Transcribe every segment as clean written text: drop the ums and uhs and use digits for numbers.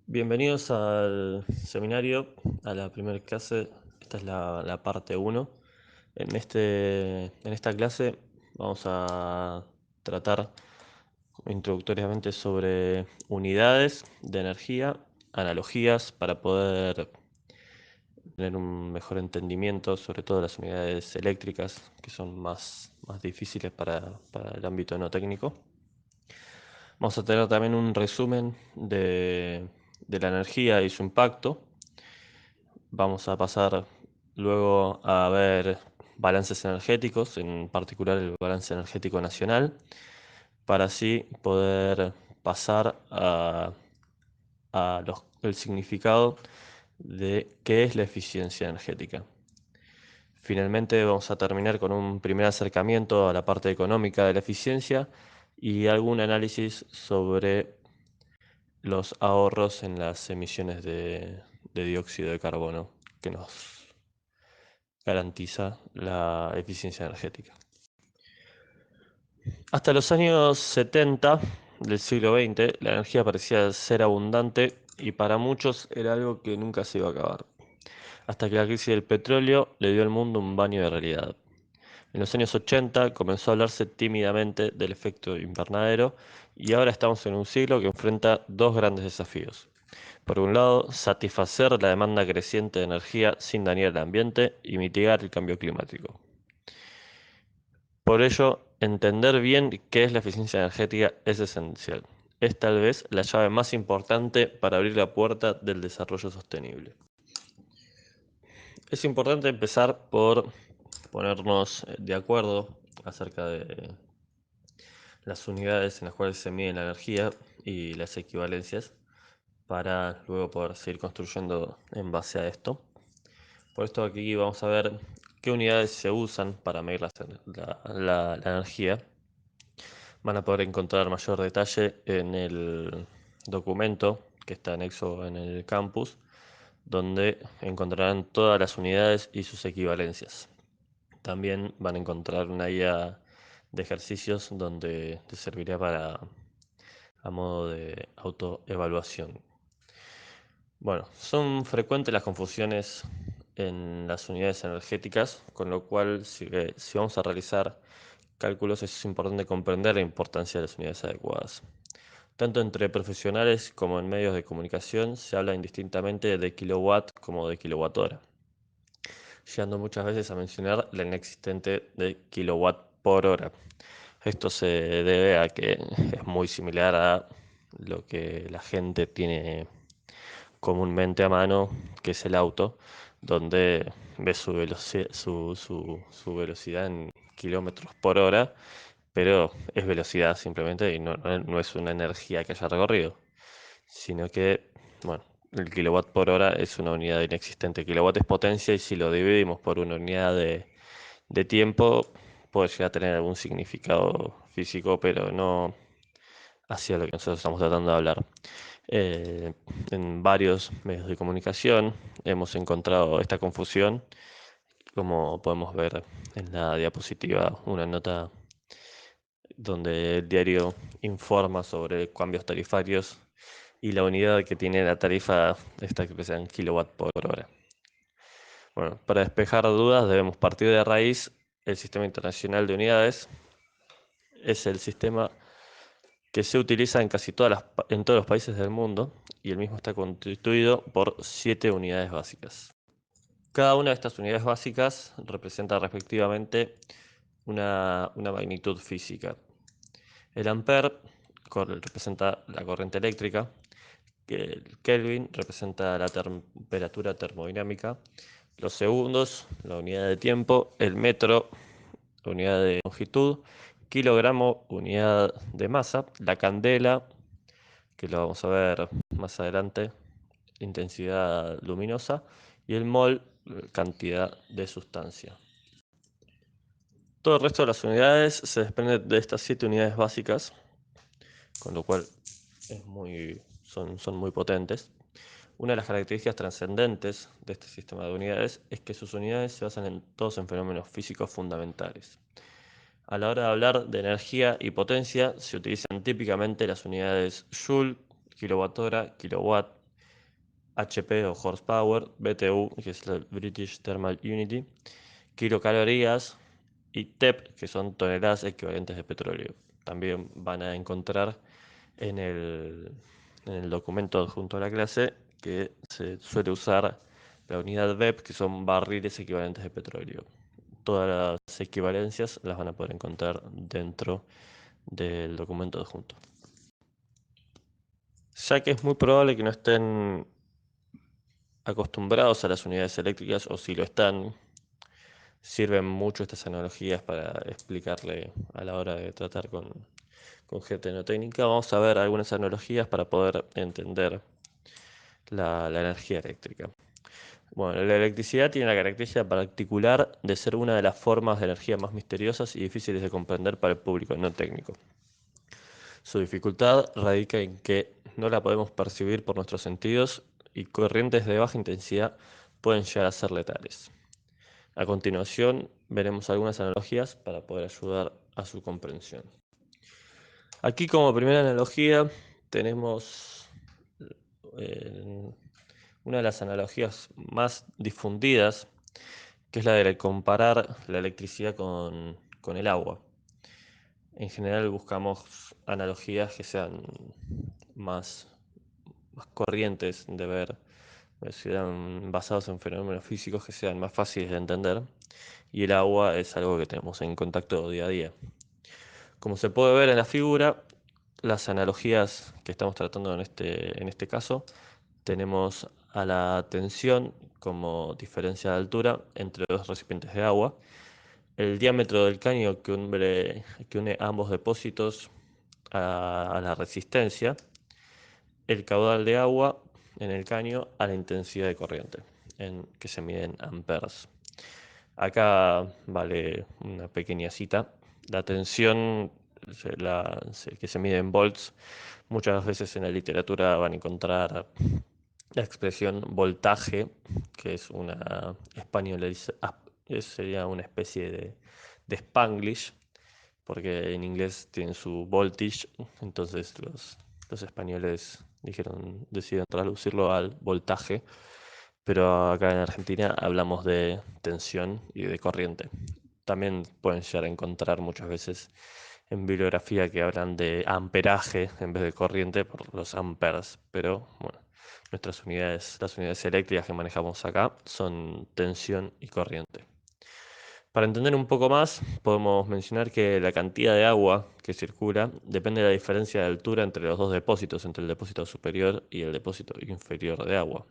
Bienvenidos al seminario, a la primera clase. Esta es la parte uno. En esta clase vamos a tratar introductoriamente sobre unidades de energía, analogías para poder tener un mejor entendimiento sobre todo las unidades eléctricas, que son más difíciles para el ámbito no técnico. Vamos a tener también un resumen de la energía y su impacto. Vamos a pasar luego a ver balances energéticos, en particular el balance energético nacional, para así poder pasar a el significado de qué es la eficiencia energética. Finalmente vamos a terminar con un primer acercamiento a la parte económica de la eficiencia y algún análisis sobre los ahorros en las emisiones de dióxido de carbono que nos garantiza la eficiencia energética. Hasta los años 70 del siglo XX, la energía parecía ser abundante y para muchos era algo que nunca se iba a acabar, hasta que la crisis del petróleo le dio al mundo un baño de realidad. En los años 80 comenzó a hablarse tímidamente del efecto invernadero y ahora estamos en un siglo que enfrenta dos grandes desafíos. Por un lado, satisfacer la demanda creciente de energía sin dañar el ambiente y mitigar el cambio climático. Por ello, entender bien qué es la eficiencia energética es esencial. Es tal vez la llave más importante para abrir la puerta del desarrollo sostenible. Es importante empezar por ponernos de acuerdo acerca de las unidades en las cuales se mide la energía y las equivalencias para luego poder seguir construyendo en base a esto. Por esto aquí vamos a ver qué unidades se usan para medir la energía. Van a poder encontrar mayor detalle en el documento que está anexo en el campus, donde encontrarán todas las unidades y sus equivalencias. También van a encontrar una guía de ejercicios donde te servirá a modo de autoevaluación. Bueno, son frecuentes las confusiones en las unidades energéticas, con lo cual si vamos a realizar cálculos es importante comprender la importancia de las unidades adecuadas. Tanto entre profesionales como en medios de comunicación se habla indistintamente de kilowatt como de kilowatt hora, llegando muchas veces a mencionar la inexistente de kilowatt por hora. Esto se debe a que es muy similar a lo que la gente tiene comúnmente a mano, que es el auto, donde ve su velocidad en kilómetros por hora, pero es velocidad simplemente y no es una energía que haya recorrido, sino que, bueno, el kilowatt por hora es una unidad inexistente. Kilowatt es potencia y si lo dividimos por una unidad de tiempo, puede llegar a tener algún significado físico, pero no hacia lo que nosotros estamos tratando de hablar. Eh, en varios medios de comunicación hemos encontrado esta confusión, como podemos ver en la diapositiva, una nota donde el diario informa sobre cambios tarifarios y la unidad que tiene la tarifa está expresada en kilowatt por hora. Bueno, para despejar dudas debemos partir de raíz. El Sistema Internacional de Unidades es el sistema que se utiliza en casi en todos los países del mundo y el mismo está constituido por 7 unidades básicas. Cada una de estas unidades básicas representa respectivamente una magnitud física. El ampere representa la corriente eléctrica, el Kelvin representa la temperatura termodinámica, los segundos, la unidad de tiempo, el metro, la unidad de longitud, kilogramo, unidad de masa, la candela, que lo vamos a ver más adelante, intensidad luminosa, y el mol, cantidad de sustancia. Todo el resto de las unidades se desprende de estas 7 unidades básicas, con lo cual son muy potentes. Una de las características trascendentes de este sistema de unidades es que sus unidades se basan todos en fenómenos físicos fundamentales. A la hora de hablar de energía y potencia se utilizan típicamente las unidades joule, kilowatt hora, kilowatt, HP o horsepower, BTU, que es la British Thermal Unity, kilocalorías y TEP, que son toneladas equivalentes de petróleo. También van a encontrar en el documento adjunto a la clase que se suele usar la unidad BEP, que son barriles equivalentes de petróleo. Todas las equivalencias las van a poder encontrar dentro del documento adjunto. Ya que es muy probable que no estén acostumbrados a las unidades eléctricas, o si lo están, sirven mucho estas analogías para explicarle a la hora de tratar con gente no técnica. Vamos a ver algunas analogías para poder entender la energía eléctrica. Bueno, la electricidad tiene la característica particular de ser una de las formas de energía más misteriosas y difíciles de comprender para el público no técnico. Su dificultad radica en que no la podemos percibir por nuestros sentidos y corrientes de baja intensidad pueden llegar a ser letales. A continuación, veremos algunas analogías para poder ayudar a su comprensión. Aquí, como primera analogía, tenemos una de las analogías más difundidas, que es la de comparar la electricidad con el agua. En general buscamos analogías que sean más corrientes de ver, sean basados en fenómenos físicos que sean más fáciles de entender, y el agua es algo que tenemos en contacto día a día. Como se puede ver en la figura, las analogías que estamos tratando en este caso, tenemos a la tensión como diferencia de altura entre dos recipientes de agua, el diámetro del caño que une ambos depósitos a la resistencia, el caudal de agua en el caño a la intensidad de corriente, que se mide en amperes. Acá vale una pequeña cita. La tensión que se mide en volts, muchas veces en la literatura van a encontrar la expresión voltaje, que es una sería una especie de Spanglish, porque en inglés tienen su voltage, entonces los españoles decidieron traducirlo al voltaje, pero acá en Argentina hablamos de tensión y de corriente. También pueden llegar a encontrar muchas veces en bibliografía que hablan de amperaje en vez de corriente por los amperes, pero bueno, las unidades eléctricas que manejamos acá son tensión y corriente. Para entender un poco más, podemos mencionar que la cantidad de agua que circula depende de la diferencia de altura entre los dos depósitos, entre el depósito superior y el depósito inferior de agua.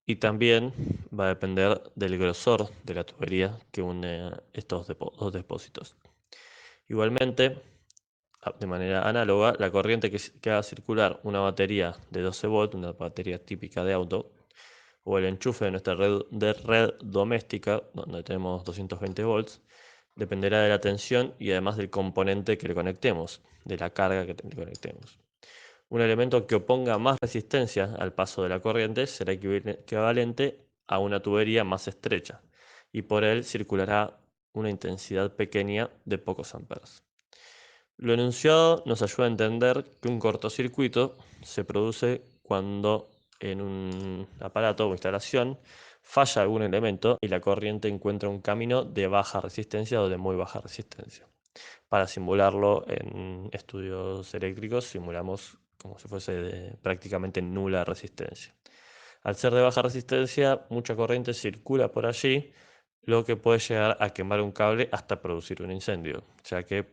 Y también va a depender del grosor de la tubería que une estos dos depósitos. Igualmente, de manera análoga, la corriente que haga circular una batería de 12 volts, una batería típica de auto, o el enchufe de nuestra red doméstica, donde tenemos 220 volts, dependerá de la tensión y además del componente que le conectemos, de la carga que le conectemos. Un elemento que oponga más resistencia al paso de la corriente será equivalente a una tubería más estrecha, y por él circulará una intensidad pequeña de pocos amperes. Lo enunciado nos ayuda a entender que un cortocircuito se produce cuando en un aparato o instalación falla algún elemento y la corriente encuentra un camino de baja resistencia o de muy baja resistencia. Para simularlo en estudios eléctricos, simulamos como si fuese de prácticamente nula resistencia. Al ser de baja resistencia, mucha corriente circula por allí, lo que puede llegar a quemar un cable hasta producir un incendio, ya que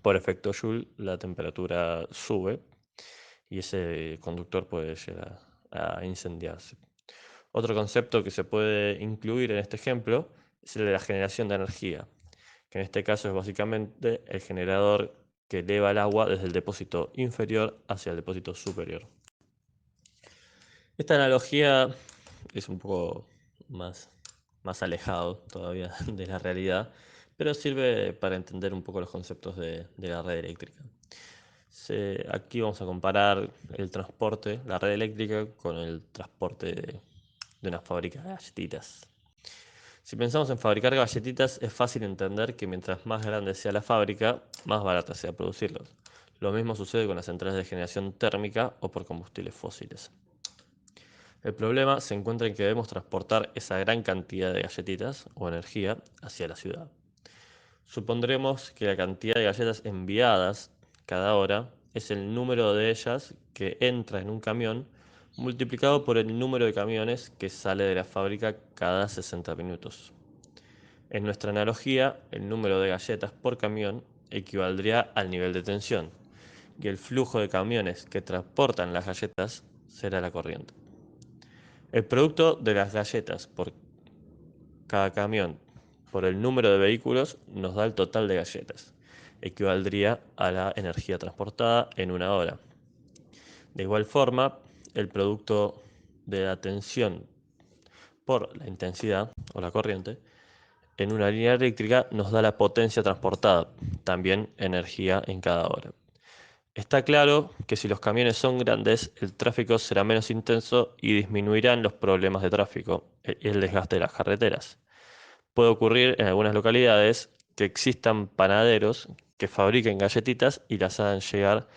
por efecto Joule la temperatura sube y ese conductor puede llegar a incendiarse. Otro concepto que se puede incluir en este ejemplo es el de la generación de energía, que en este caso es básicamente el generador que eleva el agua desde el depósito inferior hacia el depósito superior. Esta analogía es un poco más alejado todavía de la realidad, pero sirve para entender un poco los conceptos de la red eléctrica. Aquí vamos a comparar el transporte, la red eléctrica, con el transporte de una fábrica de galletitas. Si pensamos en fabricar galletitas, es fácil entender que mientras más grande sea la fábrica, más barata sea producirlos. Lo mismo sucede con las centrales de generación térmica o por combustibles fósiles. El problema se encuentra en que debemos transportar esa gran cantidad de galletitas o energía hacia la ciudad. Supondremos que la cantidad de galletas enviadas cada hora es el número de ellas que entra en un camión multiplicado por el número de camiones que sale de la fábrica cada 60 minutos. En nuestra analogía, el número de galletas por camión equivaldría al nivel de tensión, y el flujo de camiones que transportan las galletas será la corriente. El producto de las galletas por cada camión por el número de vehículos nos da el total de galletas. Equivaldría a la energía transportada en una hora. De igual forma, el producto de la tensión por la intensidad o la corriente en una línea eléctrica nos da la potencia transportada, también energía en cada hora. Está claro que si los camiones son grandes, el tráfico será menos intenso y disminuirán los problemas de tráfico y el desgaste de las carreteras. Puede ocurrir en algunas localidades que existan panaderos que fabriquen galletitas y las hagan llegar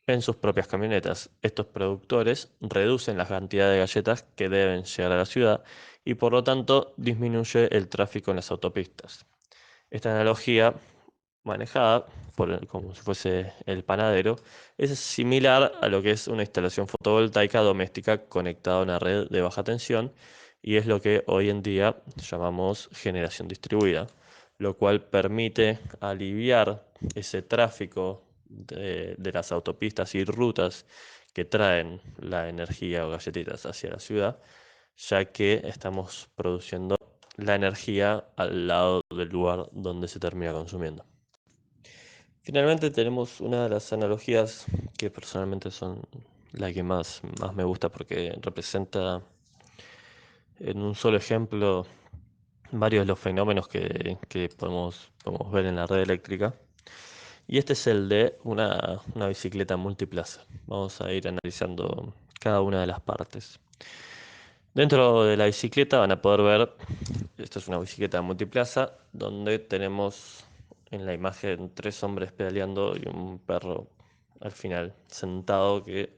en sus propias camionetas. Estos productores reducen la cantidad de galletas que deben llegar a la ciudad y por lo tanto disminuye el tráfico en las autopistas. Esta analogía manejada como si fuese el panadero es similar a lo que es una instalación fotovoltaica doméstica conectada a una red de baja tensión y es lo que hoy en día llamamos generación distribuida, lo cual permite aliviar ese tráfico de las autopistas y rutas que traen la energía o galletitas hacia la ciudad, ya que estamos produciendo la energía al lado del lugar donde se termina consumiendo. Finalmente tenemos una de las analogías que personalmente son la que más me gusta porque representa en un solo ejemplo varios de los fenómenos que podemos ver en la red eléctrica. Y este es el de una bicicleta multiplaza. Vamos a ir analizando cada una de las partes. Dentro de la bicicleta van a poder ver, esto es una bicicleta multiplaza, donde tenemos en la imagen 3 hombres pedaleando y un perro al final sentado que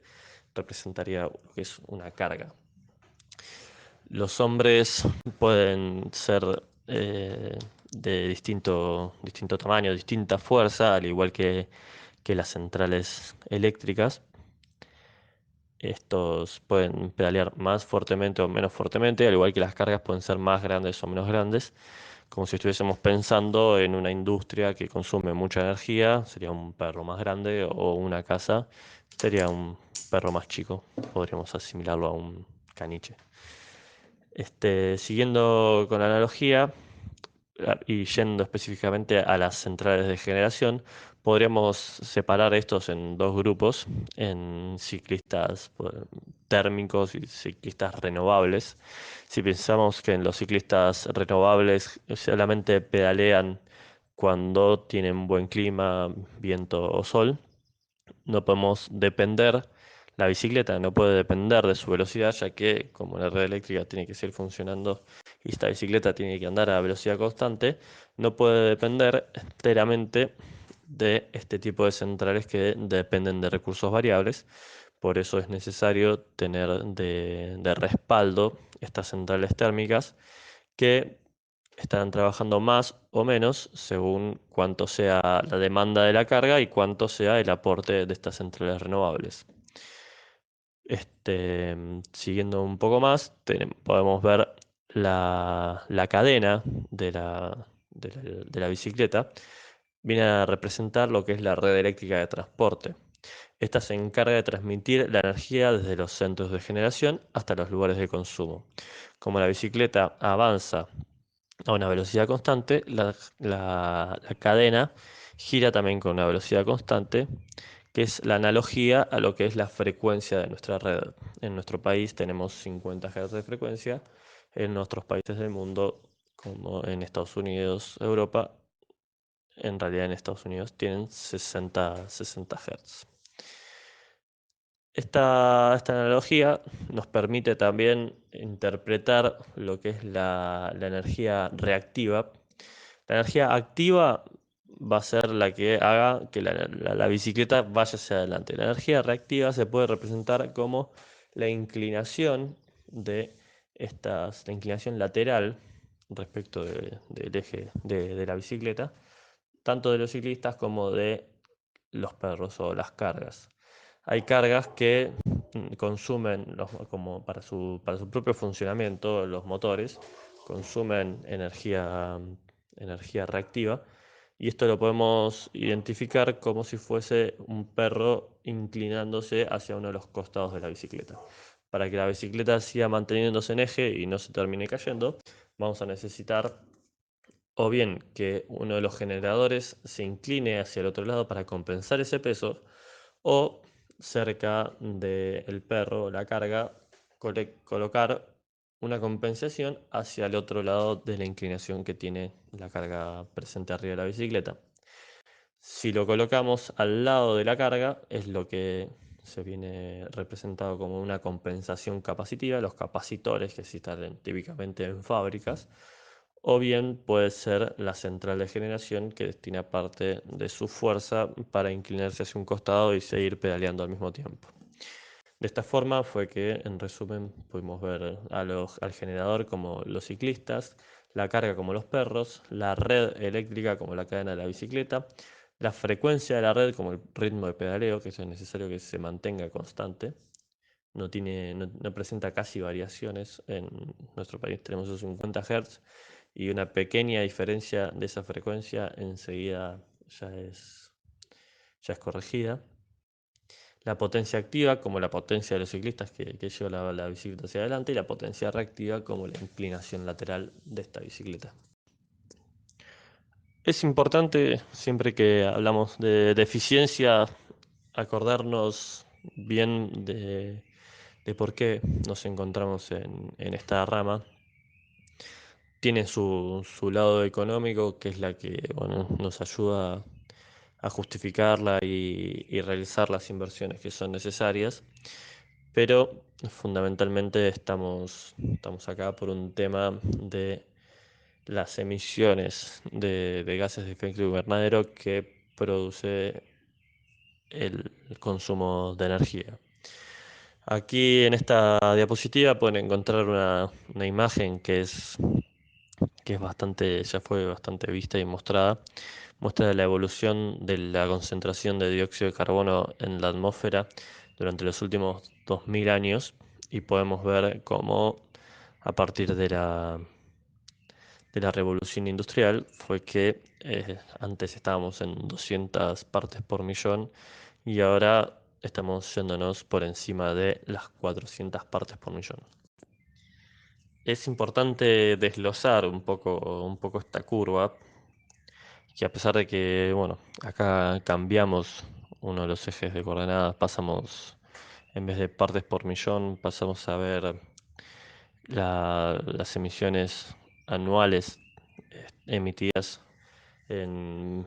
representaría lo que es una carga. Los hombres pueden ser de distinto tamaño, distinta fuerza, al igual que las centrales eléctricas. Estos pueden pedalear más fuertemente o menos fuertemente, al igual que las cargas pueden ser más grandes o menos grandes, como si estuviésemos pensando en una industria que consume mucha energía, sería un perro más grande, o una casa, sería un perro más chico, podríamos asimilarlo a un caniche. Siguiendo con la analogía, y yendo específicamente a las centrales de generación, podríamos separar estos en dos grupos, en ciclistas térmicos y ciclistas renovables. Si pensamos que en los ciclistas renovables solamente pedalean cuando tienen buen clima, viento o sol, no podemos depender, la bicicleta no puede depender de su velocidad, ya que como la red eléctrica tiene que seguir funcionando y esta bicicleta tiene que andar a velocidad constante, no puede depender enteramente de este tipo de centrales que dependen de recursos variables. Por eso es necesario tener de respaldo estas centrales térmicas que estarán trabajando más o menos según cuánto sea la demanda de la carga y cuánto sea el aporte de estas centrales renovables. Siguiendo un poco más, podemos ver la cadena de la bicicleta. Viene a representar lo que es la red eléctrica de transporte. Esta se encarga de transmitir la energía desde los centros de generación hasta los lugares de consumo. Como la bicicleta avanza a una velocidad constante, la cadena gira también con una velocidad constante, que es la analogía a lo que es la frecuencia de nuestra red. En nuestro país tenemos 50 Hz de frecuencia, en otros países del mundo, como en Estados Unidos, Europa, en realidad en Estados Unidos tienen 60 Hz. Esta analogía nos permite también interpretar lo que es la energía reactiva. La energía activa va a ser la que haga que la bicicleta vaya hacia adelante. La energía reactiva se puede representar como la inclinación de la inclinación lateral respecto del eje de la bicicleta, tanto de los ciclistas como de los perros o las cargas. Hay cargas que consumen, como para su propio funcionamiento, los motores consumen energía reactiva, y esto lo podemos identificar como si fuese un perro inclinándose hacia uno de los costados de la bicicleta. Para que la bicicleta siga manteniéndose en eje y no se termine cayendo, vamos a necesitar o bien que uno de los generadores se incline hacia el otro lado para compensar ese peso, o cerca del perro o la carga colocar una compensación hacia el otro lado de la inclinación que tiene la carga presente arriba de la bicicleta. Si lo colocamos al lado de la carga, es lo que se viene representado como una compensación capacitiva, los capacitores que se instalan típicamente en fábricas, o bien puede ser la central de generación que destina parte de su fuerza para inclinarse hacia un costado y seguir pedaleando al mismo tiempo. De esta forma fue que, en resumen, pudimos ver al generador como los ciclistas, la carga como los perros, la red eléctrica como la cadena de la bicicleta, la frecuencia de la red como el ritmo de pedaleo, que eso es necesario que se mantenga constante. No presenta casi variaciones. En nuestro país tenemos esos 50 Hz, y una pequeña diferencia de esa frecuencia enseguida ya es corregida. La potencia activa como la potencia de los ciclistas que lleva la bicicleta hacia adelante, y la potencia reactiva como la inclinación lateral de esta bicicleta. Es importante, siempre que hablamos de eficiencia, acordarnos bien de por qué nos encontramos en esta rama. Tiene su lado económico, que es la que, bueno, nos ayuda a justificarla y realizar las inversiones que son necesarias, pero fundamentalmente estamos acá por un tema de las emisiones de gases de efecto invernadero que produce el consumo de energía. Aquí en esta diapositiva pueden encontrar una imagen ya fue bastante vista y mostrada. Muestra la evolución de la concentración de dióxido de carbono en la atmósfera durante los últimos 2000 años, y podemos ver cómo a partir de la revolución industrial fue que antes estábamos en 200 partes por millón, y ahora estamos yéndonos por encima de las 400 partes por millón. Es importante desglosar un poco esta curva, que a pesar de que, bueno, acá cambiamos uno de los ejes de coordenadas, en vez de partes por millón, pasamos a ver las emisiones anuales emitidas en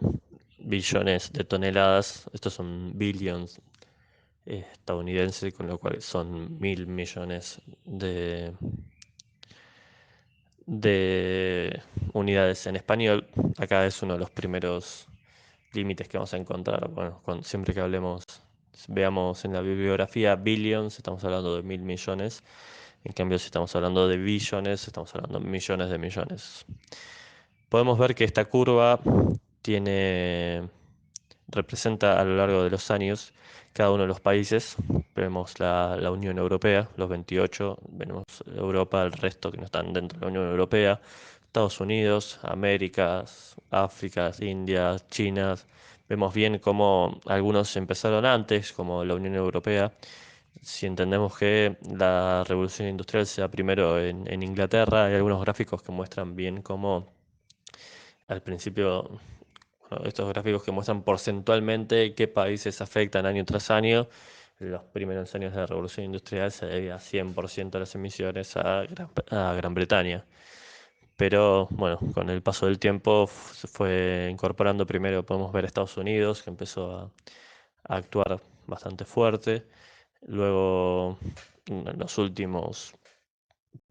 billones de toneladas. Estos son billions estadounidenses, con lo cual son 1000 millones de unidades en español. Acá es uno de los primeros límites que vamos a encontrar. Bueno, siempre que veamos en la bibliografía billions, estamos hablando de 1000 millones. En cambio, si estamos hablando de billones, estamos hablando de millones de millones. Podemos ver que esta curva representa a lo largo de los años cada uno de los países. Vemos la Unión Europea, los 28, vemos Europa, el resto que no están dentro de la Unión Europea, Estados Unidos, Américas, África, India, China. Vemos bien cómo algunos empezaron antes, como la Unión Europea. Si entendemos que la revolución industrial se da primero en Inglaterra, hay algunos gráficos que muestran bien cómo al principio, bueno, estos gráficos que muestran porcentualmente qué países afectan año tras año. Los primeros años de la revolución industrial se debía 100% de las emisiones a Gran Bretaña. Pero bueno, con el paso del tiempo se fue incorporando. Primero podemos ver Estados Unidos, que empezó a actuar bastante fuerte. Luego, en los últimos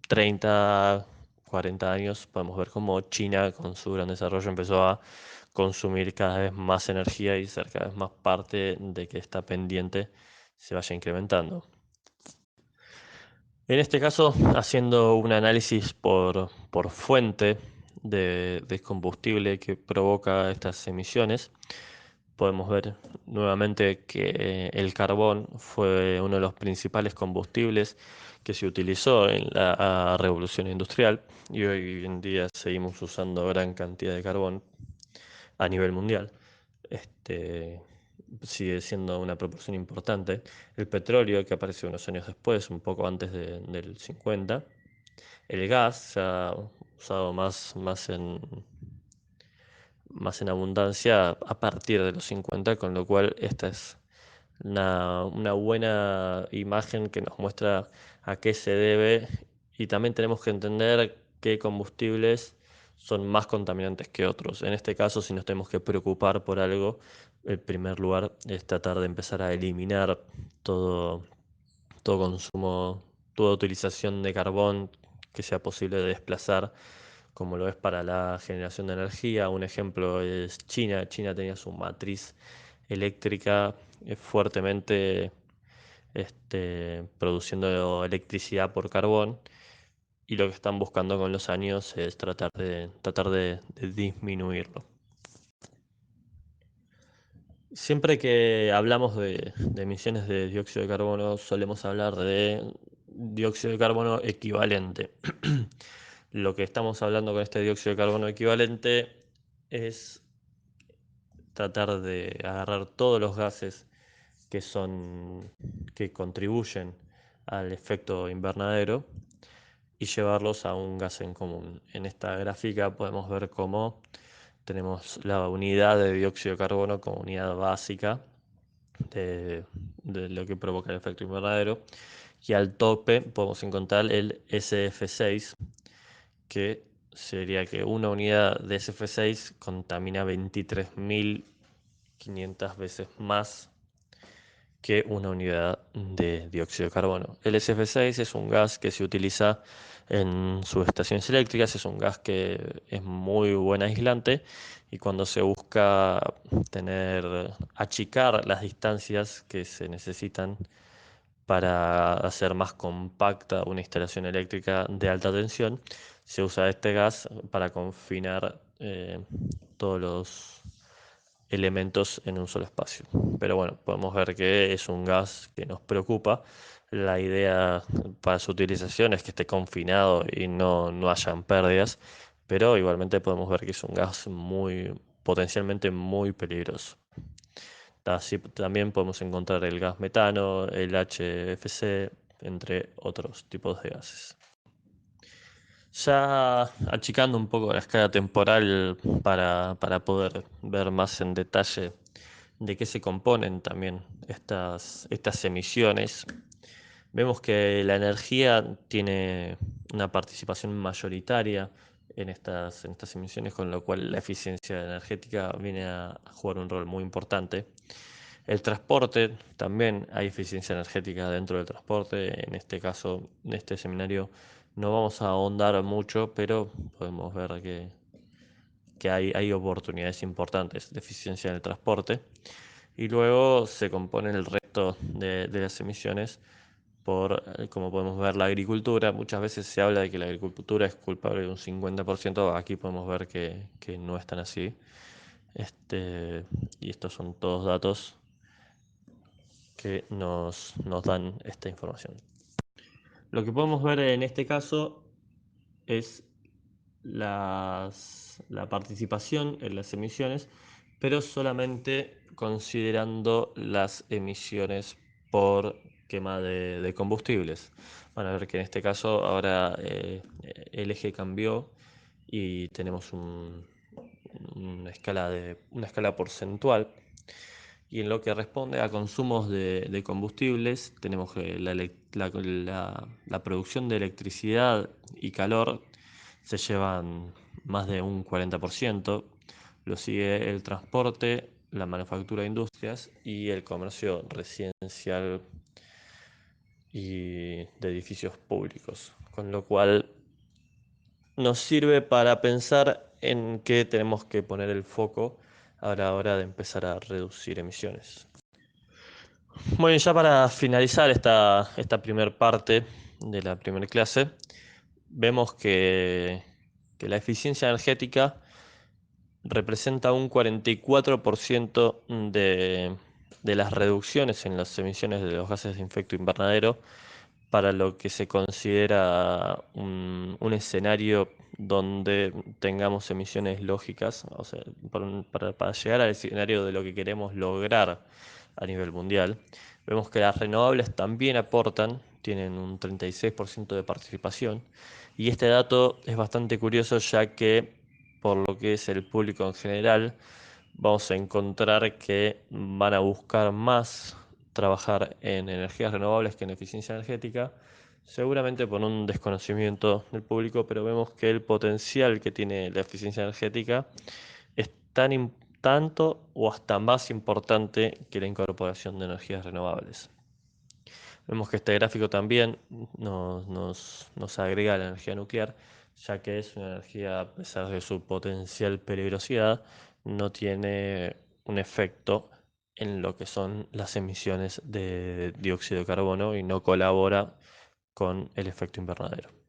30, 40 años, podemos ver cómo China, con su gran desarrollo, empezó a consumir cada vez más energía y ser cada vez más parte de que esta pendiente se vaya incrementando. En este caso, haciendo un análisis por fuente de combustible que provoca estas emisiones, podemos ver nuevamente que el carbón fue uno de los principales combustibles que se utilizó en la revolución industrial y hoy en día seguimos usando gran cantidad de carbón a nivel mundial. Este, sigue siendo una proporción importante. El petróleo, que apareció unos años después, un poco antes del 50. El gas se ha usado más en abundancia a partir de los 50, con lo cual esta es una buena imagen que nos muestra a qué se debe y también tenemos que entender qué combustibles son más contaminantes que otros. En este caso, si nos tenemos que preocupar por algo, el primer lugar es tratar de empezar a eliminar todo, todo consumo, toda utilización de carbón que sea posible de desplazar, como lo es para la generación de energía. Un ejemplo es China. China tenía su matriz eléctrica fuertemente produciendo electricidad por carbón y lo que están buscando con los años es tratar de disminuirlo. Siempre que hablamos de emisiones de dióxido de carbono, solemos hablar de dióxido de carbono equivalente. Lo que estamos hablando con este dióxido de carbono equivalente es tratar de agarrar todos los gases que contribuyen al efecto invernadero y llevarlos a un gas en común. En esta gráfica podemos ver cómo tenemos la unidad de dióxido de carbono como unidad básica de, de lo que provoca el efecto invernadero, y al tope podemos encontrar el SF6, que sería que una unidad de SF6 contamina 23.500 veces más que una unidad de dióxido de carbono. El SF6 es un gas que se utiliza en subestaciones eléctricas, es un gas que es muy buen aislante y cuando se busca achicar las distancias que se necesitan para hacer más compacta una instalación eléctrica de alta tensión, se usa este gas para confinar todos los elementos en un solo espacio. Pero bueno, podemos ver que es un gas que nos preocupa. La idea para su utilización es que esté confinado y no hayan pérdidas, pero igualmente podemos ver que es un gas potencialmente muy peligroso. Así también podemos encontrar el gas metano, el HFC, entre otros tipos de gases. Ya achicando un poco la escala temporal para poder ver más en detalle de qué se componen también estas emisiones, vemos que la energía tiene una participación mayoritaria en estas emisiones, con lo cual la eficiencia energética viene a jugar un rol muy importante. El transporte, también hay eficiencia energética dentro del transporte. En este caso, en este seminario, no vamos a ahondar mucho, pero podemos ver que hay oportunidades importantes de eficiencia en el transporte. Y luego se compone el resto de las emisiones como podemos ver, la agricultura. Muchas veces se habla de que la agricultura es culpable de un 50%. Aquí podemos ver que no es tan así. Y estos son todos datos que nos dan esta información. Lo que podemos ver en este caso es la participación en las emisiones, pero solamente considerando las emisiones por quema de combustibles. Van a ver que en este caso ahora el eje cambió y tenemos una escala porcentual. Y en lo que responde a consumos de combustibles, tenemos que la producción de electricidad y calor se llevan más de un 40%. Lo sigue el transporte, la manufactura de industrias y el comercio residencial y de edificios públicos. Con lo cual nos sirve para pensar en qué tenemos que poner el foco a la hora de empezar a reducir emisiones. Bueno, ya para finalizar esta primera parte de la primera clase, vemos que la eficiencia energética representa un 44% de las reducciones en las emisiones de los gases de efecto invernadero para lo que se considera un escenario donde tengamos emisiones lógicas, o sea, para llegar al escenario de lo que queremos lograr a nivel mundial. Vemos que las renovables también aportan, tienen un 36% de participación, y este dato es bastante curioso ya que por lo que es el público en general, vamos a encontrar que van a buscar más trabajar en energías renovables que en eficiencia energética, seguramente por un desconocimiento del público, pero vemos que el potencial que tiene la eficiencia energética es tanto o hasta más importante que la incorporación de energías renovables. Vemos que este gráfico también nos agrega la energía nuclear, ya que es una energía, a pesar de su potencial peligrosidad, no tiene un efecto en lo que son las emisiones de dióxido de carbono y no colabora con el efecto invernadero.